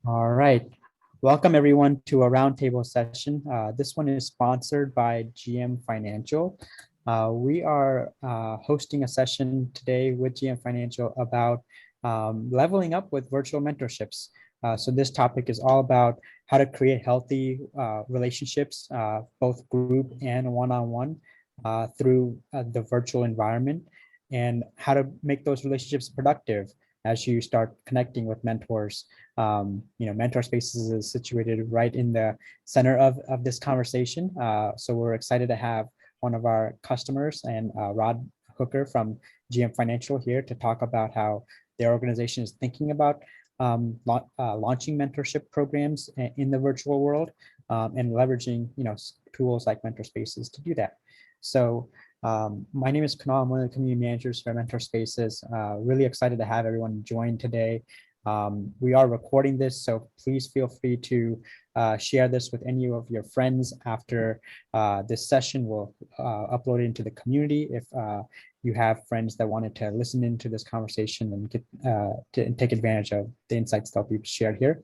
All right. Welcome everyone to a roundtable session. This one is sponsored by GM Financial. We are hosting a session today with GM Financial about leveling up with virtual mentorships. So this topic is all about how to create healthy relationships, both group and one-on-one through the virtual environment, and how to make those relationships productive as you start connecting with mentors. Mentor Spaces is situated right in the center of this conversation. So we're excited to have one of our customers and Rod Hooker from GM Financial here to talk about how their organization is thinking about launching mentorship programs in the virtual world and leveraging tools like Mentor Spaces to do that. So my name is Kunal. I'm one of the community managers for Mentor Spaces. Really excited to have everyone join today. We are recording this, so please feel free to share this with any of your friends after this session. We'll upload it into the community if you have friends that wanted to listen into this conversation and get to take advantage of the insights that we've shared here.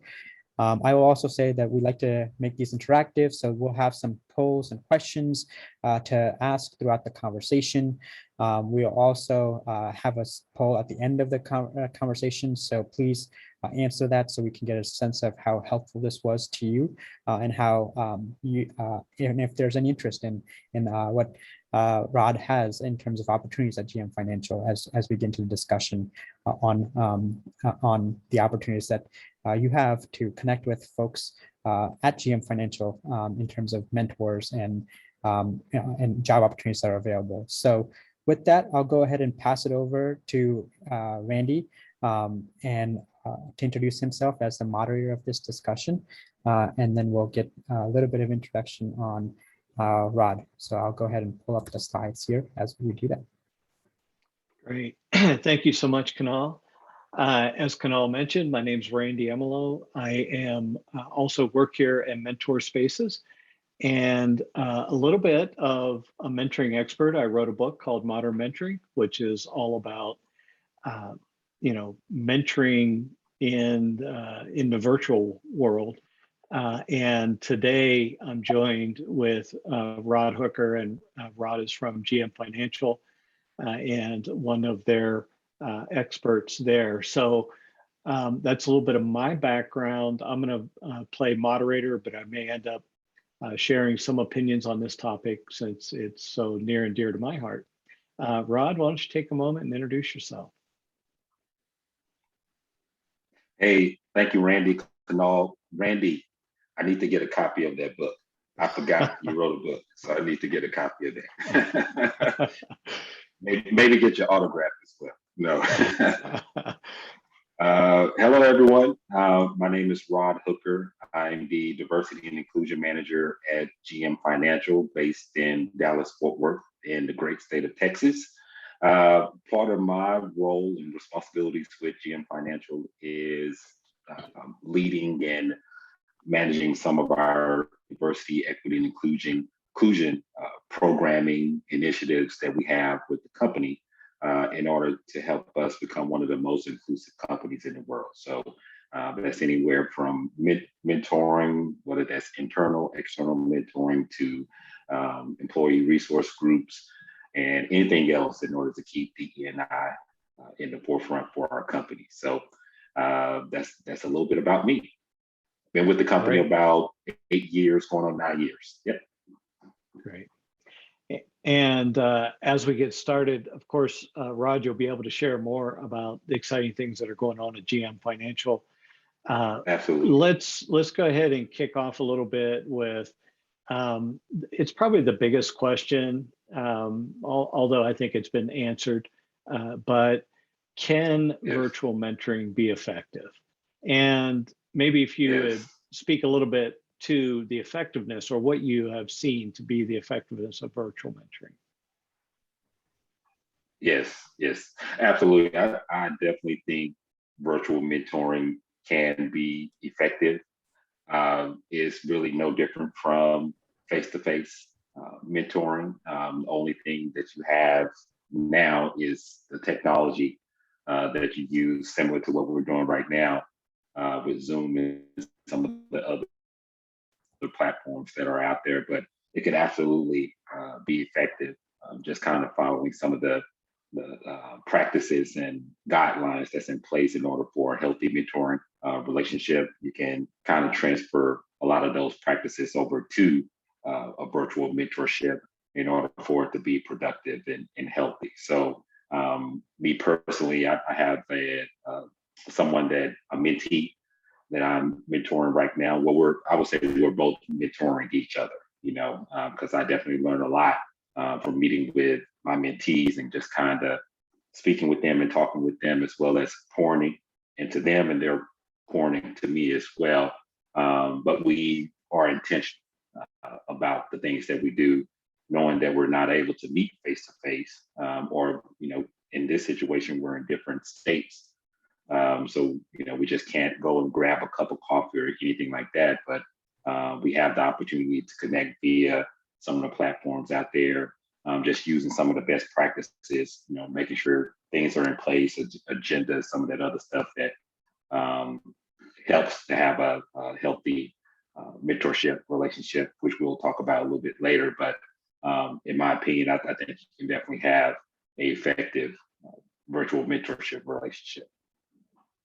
I will also say that we like to make these interactive, so we'll have some polls and questions to ask throughout the conversation. We'll also have a poll at the end of the conversation, so please answer that so we can get a sense of how helpful this was to you and how and if there's any interest in what Rod has in terms of opportunities at GM Financial as we get into the discussion on the opportunities that you have to connect with folks at GM Financial in terms of mentors and job opportunities that are available. So with that, I'll go ahead and pass it over to Randy and to introduce himself as the moderator of this discussion. And then we'll get a little bit of introduction on Rod. So I'll go ahead and pull up the slides here as we do that. Great. Thank you so much, Kunal. As Kunal mentioned, my name is Randy Emelo. I am also work here at Mentor Spaces and a little bit of a mentoring expert. I wrote a book called Modern Mentoring, which is all about mentoring in the virtual world. And today I'm joined with Rod Hooker, and Rod is from GM Financial and one of their experts there. So that's a little bit of my background. I'm going to play moderator, but I may end up sharing some opinions on this topic since it's so near and dear to my heart. Rod, why don't you take a moment and introduce yourself? Hey, thank you, Randy. Kunal. Randy, I need to get a copy of that book. I forgot you wrote a book, so I need to get a copy of that. maybe get your autograph as well. No. Hello, everyone. My name is Rod Hooker. I'm the Diversity and Inclusion Manager at GM Financial, based in Dallas-Fort Worth in the great state of Texas. Part of my role and responsibilities with GM Financial is leading and managing some of our diversity, equity, and inclusion programming initiatives that we have with the company in order to help us become one of the most inclusive companies in the world. So that's anywhere from mentoring, whether that's internal, external mentoring, to employee resource groups, and anything else in order to keep DE&I in the forefront for our company. So that's a little bit about me. Been with the company about 8 years, going on 9 years. Yep. Great. And as we get started, of course, Rod, you'll be able to share more about the exciting things that are going on at GM Financial. Absolutely. Let's go ahead and kick off a little bit with, it's probably the biggest question, although I think it's been answered, but can virtual mentoring be effective? And maybe if you would speak a little bit to the effectiveness or what you have seen to be the effectiveness of virtual mentoring. Yes, absolutely. I definitely think virtual mentoring can be effective. It's really no different from face-to-face mentoring. The only thing that you have now is the technology that you use, similar to what we're doing right now, with Zoom and some of the other platforms that are out there, but it could absolutely be effective. Just kind of following some of the practices and guidelines that's in place in order for a healthy mentoring relationship. You can kind of transfer a lot of those practices over to a virtual mentorship in order for it to be productive and healthy. So me personally, I have someone that a mentee that I'm mentoring right now. Well, I would say we're both mentoring each other, because I definitely learned a lot from meeting with my mentees and just kind of speaking with them and talking with them, as well as pouring into them and they're pouring into me as well. But we are intentional about the things that we do, knowing that we're not able to meet face to face, or in this situation, we're in different states. So, we just can't go and grab a cup of coffee or anything like that, but we have the opportunity to connect via some of the platforms out there, just using some of the best practices, making sure things are in place, agendas, some of that other stuff that helps to have a healthy mentorship relationship, which we'll talk about a little bit later. But in my opinion, I think you can definitely have an effective virtual mentorship relationship.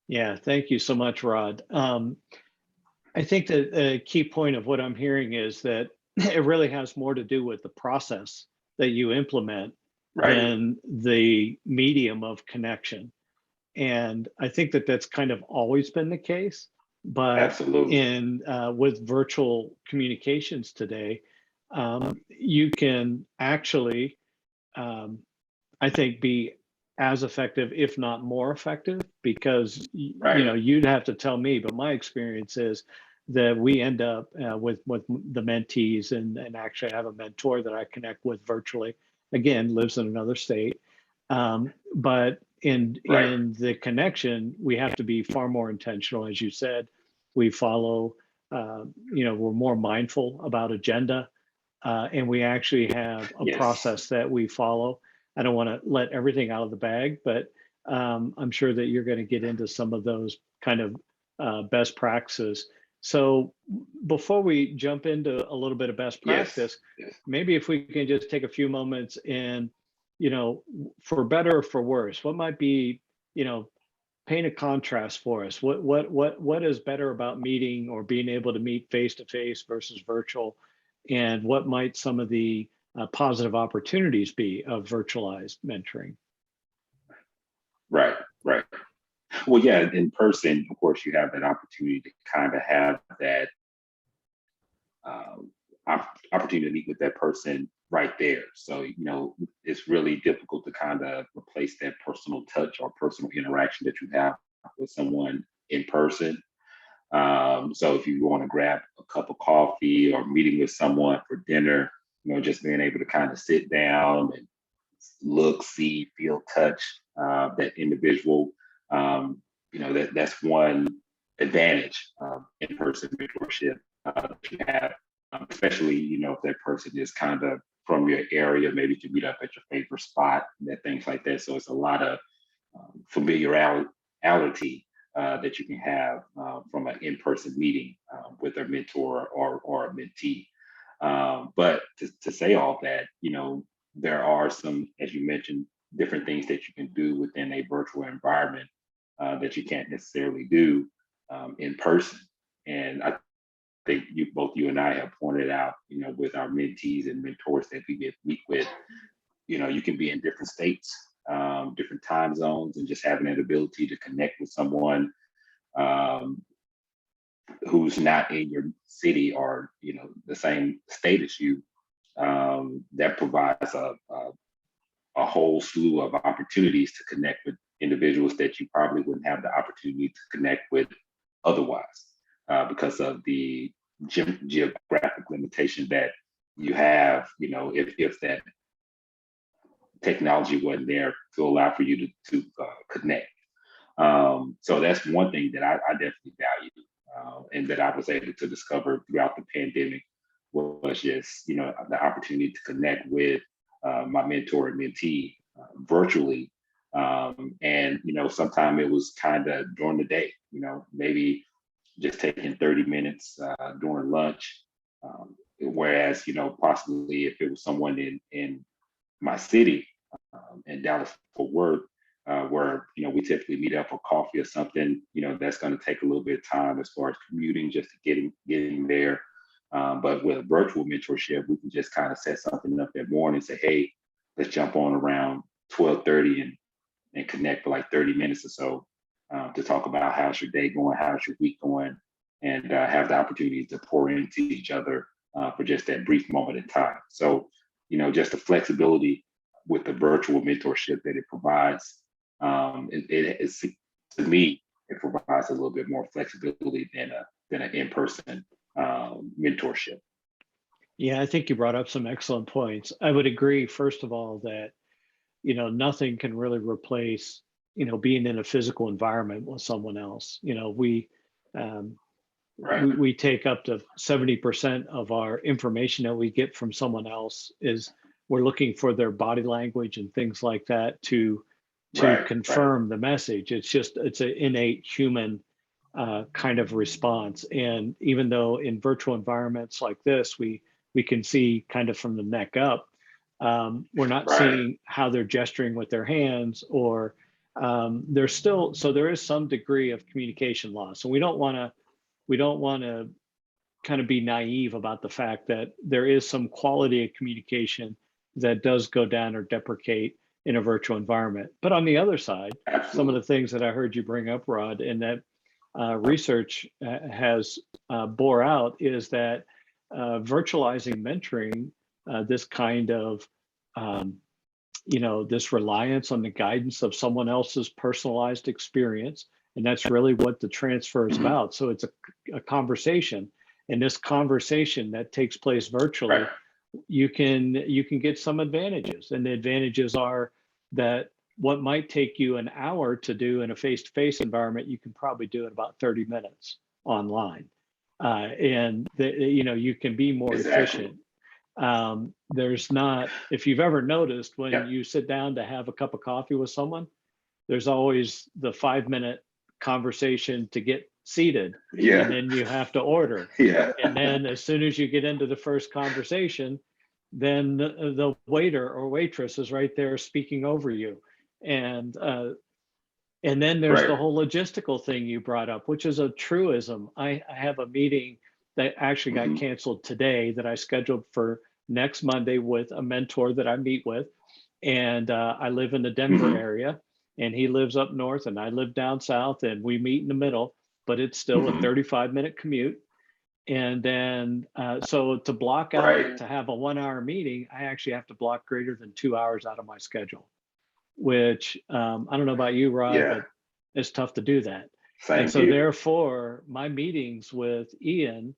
Yeah, thank you so much, Rod. I think that a key point of what I'm hearing is that it really has more to do with the process that you implement than the medium of connection. And I think that that's kind of always been the case. But absolutely, with virtual communications today, you can actually, I think, be as effective, if not more effective, because you'd have to tell me, but my experience is that we end up with the mentees and actually have a mentor that I connect with virtually. Again, lives in another state, but in the connection, we have to be far more intentional, as you said. We follow, we're more mindful about agenda, and we actually have a process that we follow. I don't want to let everything out of the bag, but I'm sure that you're going to get into some of those kind of best practices. So before we jump into a little bit of best practice, maybe if we can just take a few moments and, for better or for worse, what might be, paint a contrast for us. What is better about meeting or being able to meet face to face versus virtual, and what might some of the positive opportunities be of virtualized mentoring? Right. Well, yeah, in person, of course, you have that opportunity to kind of have that opportunity to meet with that person right there. So, it's really difficult to kind of replace that personal touch or personal interaction that you have with someone in person. So if you want to grab a cup of coffee or meeting with someone for dinner, just being able to kind of sit down and look, see, feel, touch that individual, that's one advantage in-person mentorship that you have, especially, if that person is kind of from your area, maybe to meet up at your favorite spot, and things like that. So it's a lot of familiarity that you can have from an in-person meeting with a mentor or a mentee. But to say all that, there are some, as you mentioned, different things that you can do within a virtual environment that you can't necessarily do in person. And I think both you and I have pointed out, with our mentees and mentors that we meet with, you can be in different states, different time zones, and just having that ability to connect with someone who's not in your city or the same state as you. That provides a whole slew of opportunities to connect with individuals that you probably wouldn't have the opportunity to connect with otherwise, because of the geographic limitation that you have. If that technology wasn't there to allow for you to connect. So that's one thing that I definitely value, and that I was able to discover throughout the pandemic, was just the opportunity to connect with my mentor and mentee virtually, And, sometimes it was kind of during the day, maybe just taking 30 minutes during lunch. Whereas, possibly if it was someone in my city, in Dallas Fort Worth, where we typically meet up for coffee or something, that's going to take a little bit of time as far as commuting just to getting there. But with a virtual mentorship, we can just kind of set something up that morning and say, hey, let's jump on around 12:30 and connect for like 30 minutes or so to talk about how's your day going, how's your week going, and have the opportunity to pour into each other for just that brief moment in time. So, just the flexibility with the virtual mentorship that it provides, it's, to me, it provides a little bit more flexibility than an in-person mentorship. Yeah, I think you brought up some excellent points. I would agree, first of all, that nothing can really replace being in a physical environment with someone else. Right. We take up to 70% of our information that we get from someone else is we're looking for their body language and things like that to confirm the message. It's an innate human kind of response. And even though in virtual environments like this, we can see kind of from the neck up, we're not seeing how they're gesturing with their hands, or there is some degree of communication loss. And we don't want to kind of be naive about the fact that there is some quality of communication that does go down or deprecate in a virtual environment. But on the other side, some of the things that I heard you bring up, Rod, and that research has bore out is that virtualizing mentoring, this kind of this reliance on the guidance of someone else's personalized experience, and that's really what the transfer is about. So it's a conversation, and this conversation that takes place virtually, you can get some advantages, and the advantages are that what might take you an hour to do in a face-to-face environment, you can probably do in about 30 minutes online, and you can be more efficient. There's not, if you've ever noticed, when you sit down to have a cup of coffee with someone, there's always the 5-minute conversation to get seated, and then you have to order. And then as soon as you get into the first conversation, then the waiter or waitress is right there speaking over you. And then there's the whole logistical thing you brought up, which is a truism. I have a meeting that actually got canceled today that I scheduled for next Monday with a mentor that I meet with. And I live in the Denver area, and he lives up north, and I live down south, and we meet in the middle, but it's still a 35-minute commute. And then, so to block out, to have a 1-hour meeting, I actually have to block greater than 2 hours out of my schedule, which I don't know about you, Rod, but it's tough to do that. And so therefore, my meetings with Ian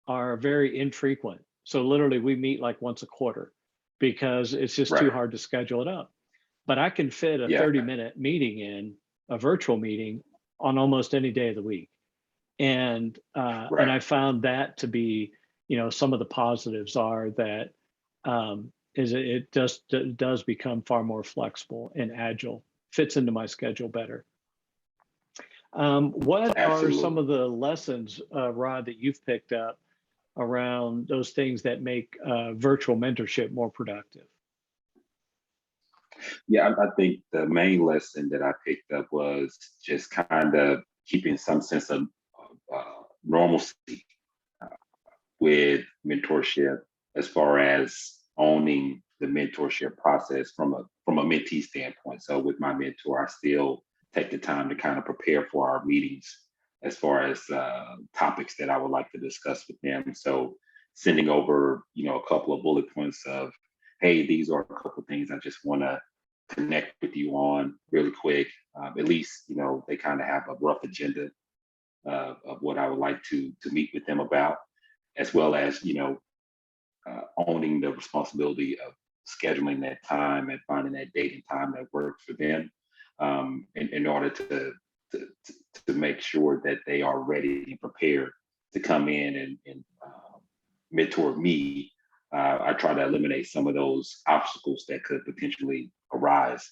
are very infrequent. So literally we meet like once a quarter because it's just too hard to schedule it up. But I can fit a 30-minute meeting in, a virtual meeting, on almost any day of the week. And I found that to be, some of the positives are that it does become far more flexible and agile, fits into my schedule better. What are some of the lessons, Rod, that you've picked up around those things that make virtual mentorship more productive? Yeah, I think the main lesson that I picked up was just kind of keeping some sense of normalcy with mentorship, as far as owning the mentorship process from a mentee standpoint. So with my mentor, I still take the time to kind of prepare for our meetings as far as topics that I would like to discuss with them. So sending over, a couple of bullet points of, hey, these are a couple of things I just want to connect with you on really quick. At least, they kind of have a rough agenda of what I would like to meet with them about, as well as, owning the responsibility of scheduling that time and finding that date and time that works for them, in order to make sure that they are ready and prepared to come in and mentor me. I try to eliminate some of those obstacles that could potentially arise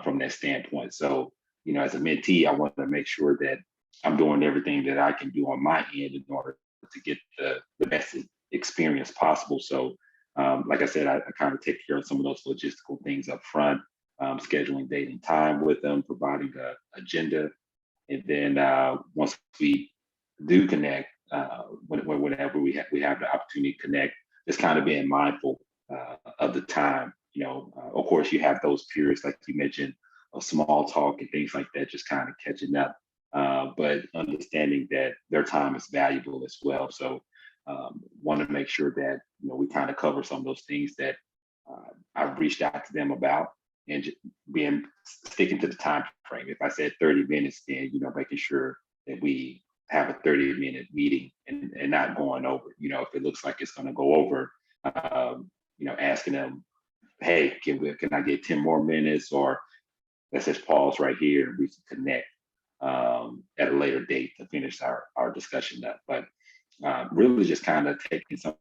from that standpoint. So, as a mentee, I want to make sure that I'm doing everything that I can do on my end in order to get the best experience possible. So, like I said, I kind of take care of some of those logistical things up front, scheduling date and time with them, providing the agenda. And then once we do connect, whenever we have the opportunity to connect, just kind of being mindful of the time. Of course, you have those periods, like you mentioned, of small talk and things like that, just kind of catching up. But understanding that their time is valuable as well. So want to make sure that we kind of cover some of those things that I've reached out to them about, and being sticking to the time frame. If I said 30 minutes, then making sure that we have a 30-minute meeting and not going over. If it looks like it's going to go over, asking them, hey, can I get 10 more minutes, or let's just pause right here and we can connect at a later date to finish our discussion up. But really just kind of taking some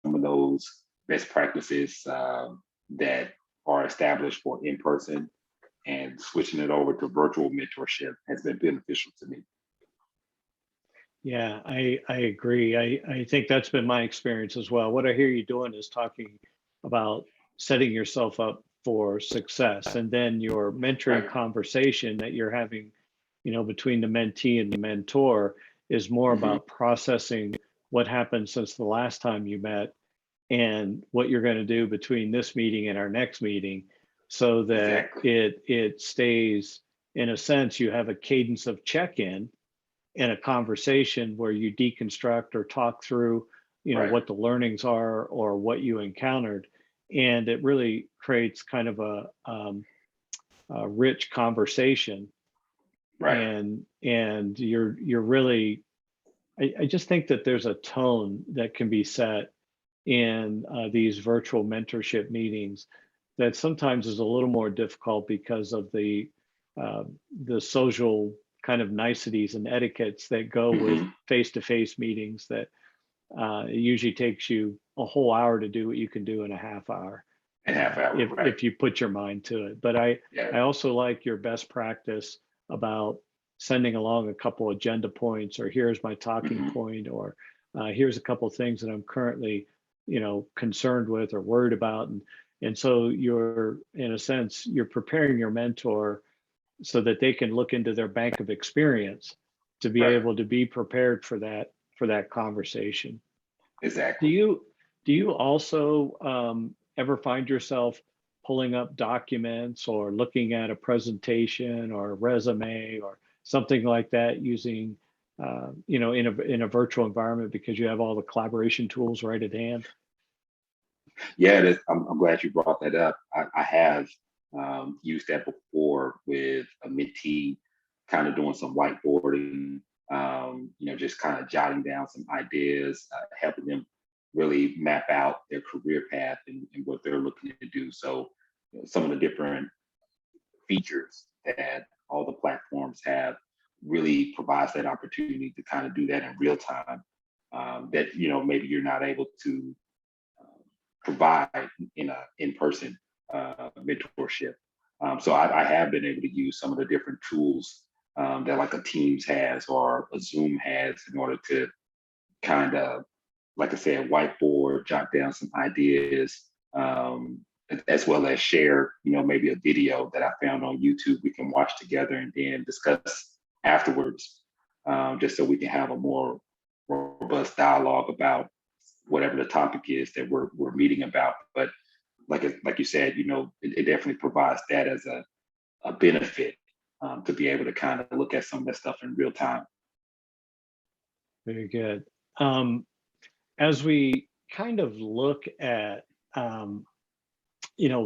of those best practices that are established for in-person and switching it over to virtual mentorship has been beneficial to me. Yeah, I agree. I think that's been my experience as well. What I hear you doing is talking about setting yourself up for success, and then your mentoring conversation that you're having, between the mentee and the mentor is more about processing what happened since the last time you met and what you're going to do between this meeting and our next meeting, so that it stays, in a sense, you have a cadence of check-in in a conversation where you deconstruct or talk through, what the learnings are or what you encountered. And it really creates kind of a rich conversation. And you're really, I just think that there's a tone that can be set in these virtual mentorship meetings that sometimes is a little more difficult because of the social kind of niceties and etiquettes that go with face-to-face meetings, that it usually takes you a whole hour to do what you can do in a half hour. If you put your mind to it. But I also like your best practice about sending along a couple agenda points, or here's my talking point, or here's a couple of things that I'm currently, concerned with or worried about. And so you're, in a sense, you're preparing your mentor so that they can look into their bank of experience to be able to be prepared for that conversation. Exactly. Do you also ever find yourself pulling up documents or looking at a presentation or a resume or something like that using, in a virtual environment, because you have all the collaboration tools right at hand? Yeah, I'm glad you brought that up. I have used that before with a mentee, kind of doing some whiteboarding, just kind of jotting down some ideas, helping them really map out their career path and what they're looking to do. So some of the different features that all the platforms have really provides that opportunity to kind of do that in real time, that maybe you're not able to provide in a in-person mentorship. So I have been able to use some of the different tools that like a Teams has or a Zoom has in order to kind of, like I said, whiteboard, jot down some ideas, as well as share, maybe a video that I found on YouTube we can watch together and then discuss afterwards, just so we can have a more robust dialogue about whatever the topic is that we're meeting about. But like you said, it definitely provides that as a benefit, to be able to kind of look at some of that stuff in real time. Very good. As we kind of look at,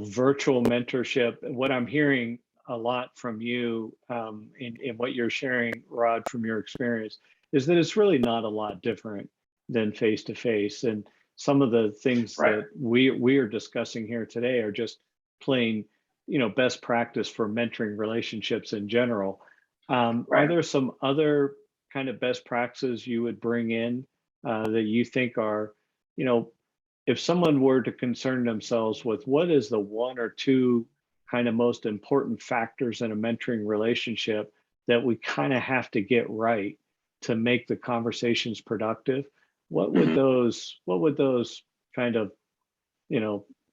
virtual mentorship, what I'm hearing a lot from you, in what you're sharing, Rod, from your experience, is that it's really not a lot different than face-to-face. And some of the things that we are discussing here today are just plain, best practice for mentoring relationships in general. Are there some other kind of best practices you would bring in that you think are, if someone were to concern themselves with what is the one or two kind of most important factors in a mentoring relationship that we kind of have to get right to make the conversations productive, what would those kind of,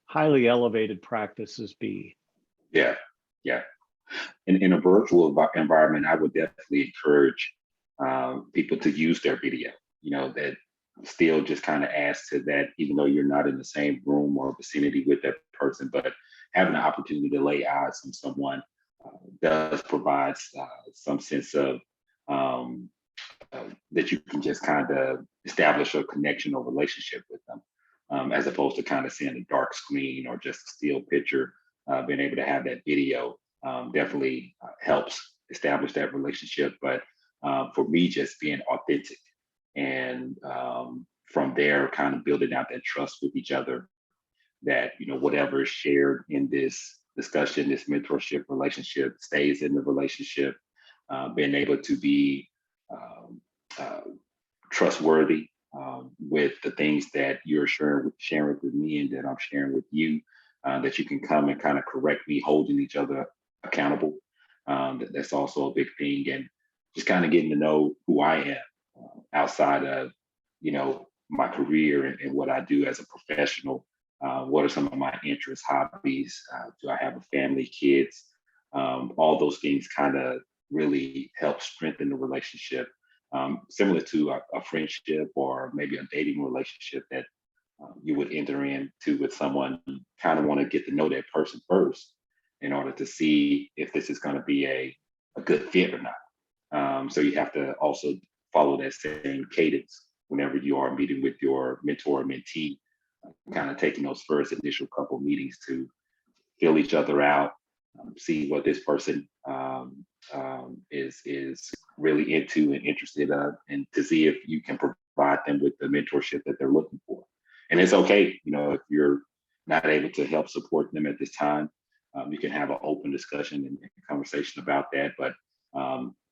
highly elevated practices be? Yeah, yeah. In a virtual environment, I would definitely encourage people to use their video. That still just kind of adds to that, even though you're not in the same room or vicinity with that person, but having the opportunity to lay eyes on someone does provide some sense of um, that you can just kind of establish a connection or relationship with them, as opposed to kind of seeing a dark screen or just a still picture. Being able to have that video definitely helps establish that relationship. But for me, just being authentic and from there, kind of building out that trust with each other, that whatever is shared in this discussion, this mentorship relationship, stays in the relationship. Being able to be um, uh, trustworthy with the things that you're sharing with me and that I'm sharing with you, that you can come and kind of correct me, holding each other accountable. That's also a big thing. And just kind of getting to know who I am outside of, my career and what I do as a professional. What are some of my interests, hobbies? Do I have a family, kids? All those things kind of really help strengthen the relationship, similar to a friendship or maybe a dating relationship that you would enter into with someone. You kind of want to get to know that person first in order to see if this is going to be a good fit or not. So you have to also follow that same cadence whenever you are meeting with your mentor or mentee, kind of taking those first initial couple meetings to feel each other out, see what this person is really into and interested in, and to see if you can provide them with the mentorship that they're looking for. And it's okay, if you're not able to help support them at this time, you can have an open discussion and conversation about that. But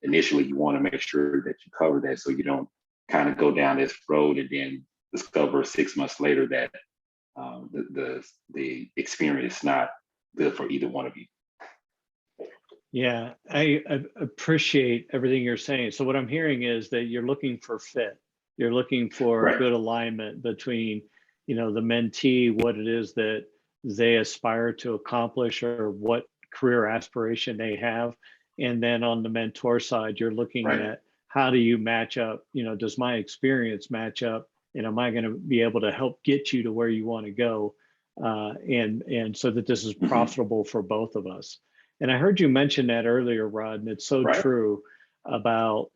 initially, you want to make sure that you cover that so you don't kind of go down this road and then discover 6 months later that the experience is not good for either one of you. Yeah, I appreciate everything you're saying. So what I'm hearing is that you're looking for fit. You're looking for Right. good alignment between, the mentee, what it is that they aspire to accomplish or what career aspiration they have. And then on the mentor side, you're looking Right. at how do you match up, does my experience match up? And am I going to be able to help get you to where you want to go? And so that this is profitable for both of us. And I heard you mention that earlier, Rod, and it's so Right. true about,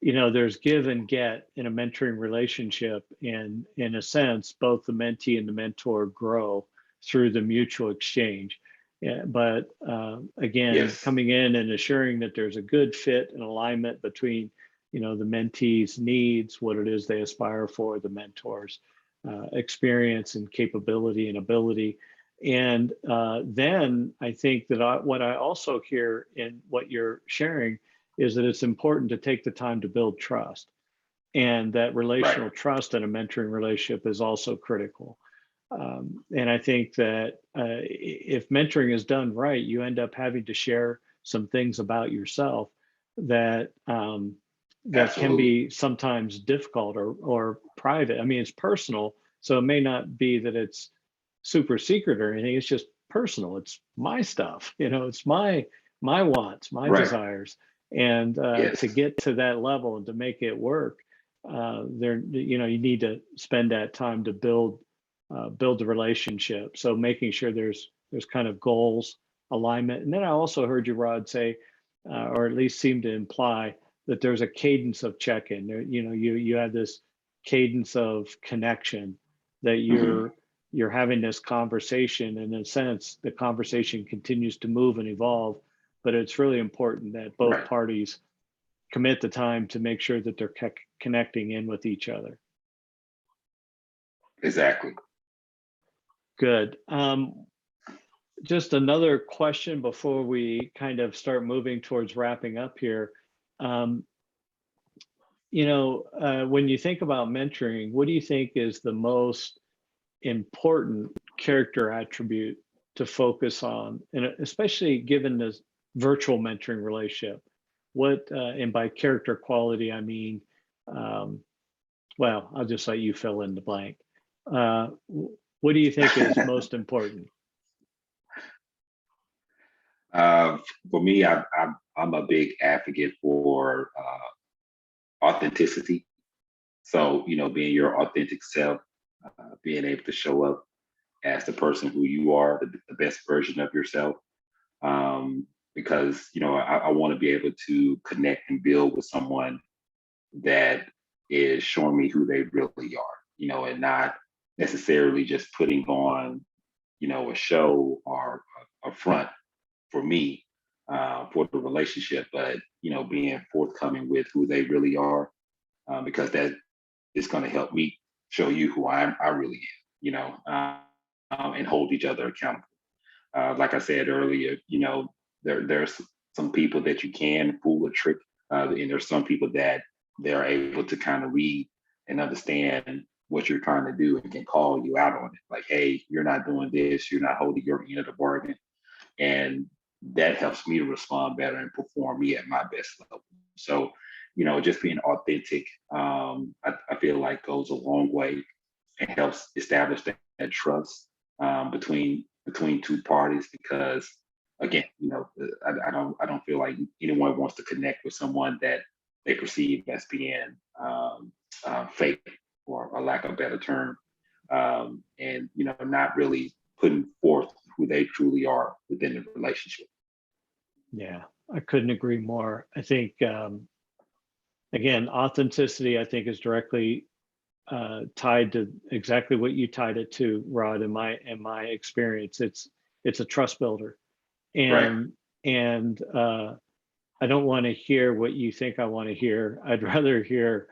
there's give and get in a mentoring relationship. And in a sense, both the mentee and the mentor grow through the mutual exchange. Yeah, but again, Yes. coming in and assuring that there's a good fit and alignment between, the mentee's needs, what it is they aspire for, the mentor's experience and capability and ability. And then I think that what I also hear in what you're sharing is that it's important to take the time to build trust, and that relational trust in a mentoring relationship is also critical. And I think that if mentoring is done right, you end up having to share some things about yourself that that can be sometimes difficult or private. I mean, it's personal, so it may not be that it's super secret or anything. It's just personal. It's my stuff. It's my wants, my desires, and to get to that level and to make it work, you need to spend that time to build the relationship. So making sure there's kind of goals, alignment. And then I also heard you, Rod, say, or at least seem to imply that there's a cadence of check-in. You have this cadence of connection that you're having this conversation. And in a sense, the conversation continues to move and evolve, but it's really important that both parties commit the time to make sure that they're connecting in with each other. Exactly. Good. Just another question before we kind of start moving towards wrapping up here. When you think about mentoring, what do you think is the most important character attribute to focus on, and especially given this virtual mentoring relationship? What, and by character quality, I mean, well, I'll just let you fill in the blank. What do you think is most important? For me, I'm a big advocate for authenticity. So, being your authentic self, being able to show up as the person who you are, the best version of yourself. Because, I want to be able to connect and build with someone that is showing me who they really are, and not necessarily just putting on, a show or a front for me, for the relationship, but, being forthcoming with who they really are, because that is going to help me show you who I really am, and hold each other accountable. Like I said earlier, there's some people that you can fool or trick, and there's some people that they're able to kind of read and understand what you're trying to do and can call you out on it. Like, hey, you're not doing this, you're not holding your end of the bargain. And that helps me to respond better and perform me at my best level. So, just being authentic, I feel like goes a long way and helps establish that trust, between two parties. Because again, I don't feel like anyone wants to connect with someone that they perceive as being fake, or a lack of a better term, and not really putting forth who they truly are within the relationship. Yeah, I couldn't agree more. I think, again, authenticity, I think, is directly tied to exactly what you tied it to, Rod. In my experience, it's a trust builder, Right. and I don't want to hear what you think I want to hear. I'd rather hear,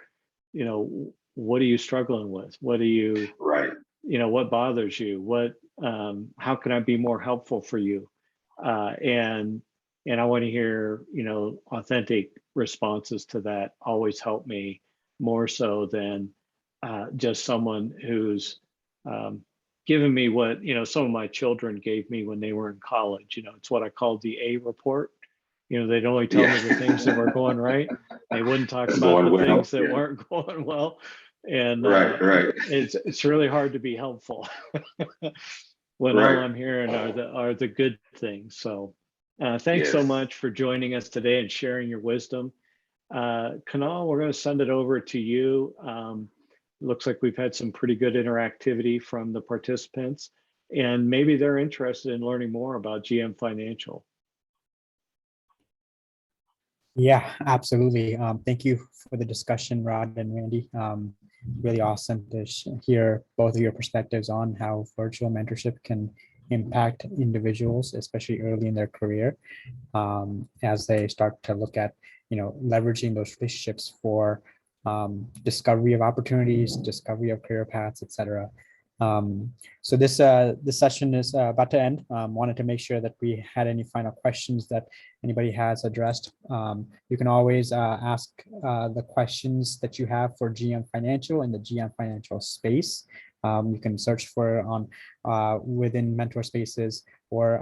what are you struggling with? What do you, Right. what bothers you? How can I be more helpful for you? And I want to hear, authentic responses to that always help me more so than just someone who's given me what, some of my children gave me when they were in college. It's what I called the A report. They'd only tell me the things that were going right. They wouldn't talk It's about going the well. things that Yeah. weren't going well. And Right. it's really hard to be helpful when all Right. I'm hearing are the good things. So thanks so Yes. much for joining us today and sharing your wisdom. Kunal, we're going to send it over to you. Looks like we've had some pretty good interactivity from the participants, and maybe they're interested in learning more about GM Financial. Yeah, absolutely. Thank you for the discussion, Rod and Randy. Really awesome to hear both of your perspectives on how virtual mentorship can impact individuals, especially early in their career, as they start to look at, leveraging those relationships for discovery of opportunities, discovery of career paths, etc. So this session is about to end. Wanted to make sure that we had any final questions that anybody has addressed. You can always ask the questions that you have for GM Financial in the GM Financial space. You can search for it on within mentor spaces, or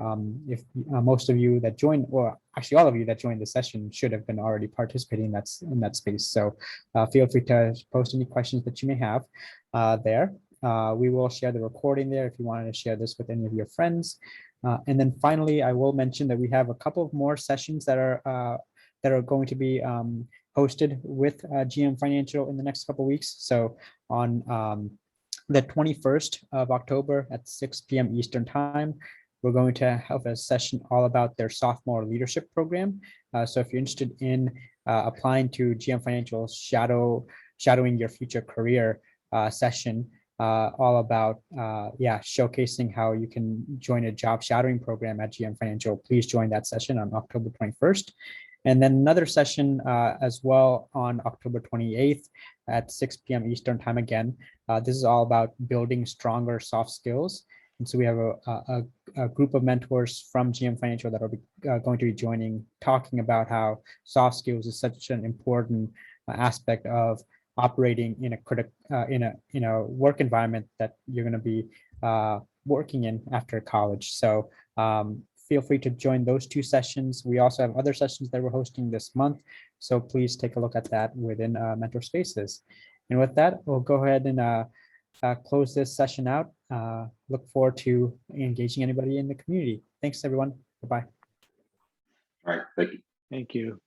if most of you that joined, or actually all of you that joined the session should have been already participating in that space. So feel free to post any questions that you may have there. We will share the recording there if you wanted to share this with any of your friends. And then finally, I will mention that we have a couple of more sessions that are going to be hosted with GM Financial in the next couple of weeks. So on the 21st of October at 6 p.m. Eastern Time, we're going to have a session all about their sophomore leadership program. So if you're interested in applying to GM Financial shadowing your future career session, all about showcasing how you can join a job shadowing program at GM Financial, please join that session on October 21st. And then another session as well on October 28th at 6 p.m. Eastern Time again. This is all about building stronger soft skills. And so we have a group of mentors from GM Financial that are going to be joining, talking about how soft skills is such an important aspect of operating in a work environment that you're going to be working in after college. So feel free to join those 2 sessions. We also have other sessions that we're hosting this month. So please take a look at that within Mentor Spaces. And with that, we'll go ahead and close this session out. Look forward to engaging anybody in the community. Thanks, everyone. Bye-bye. All right, thank you. Thank you.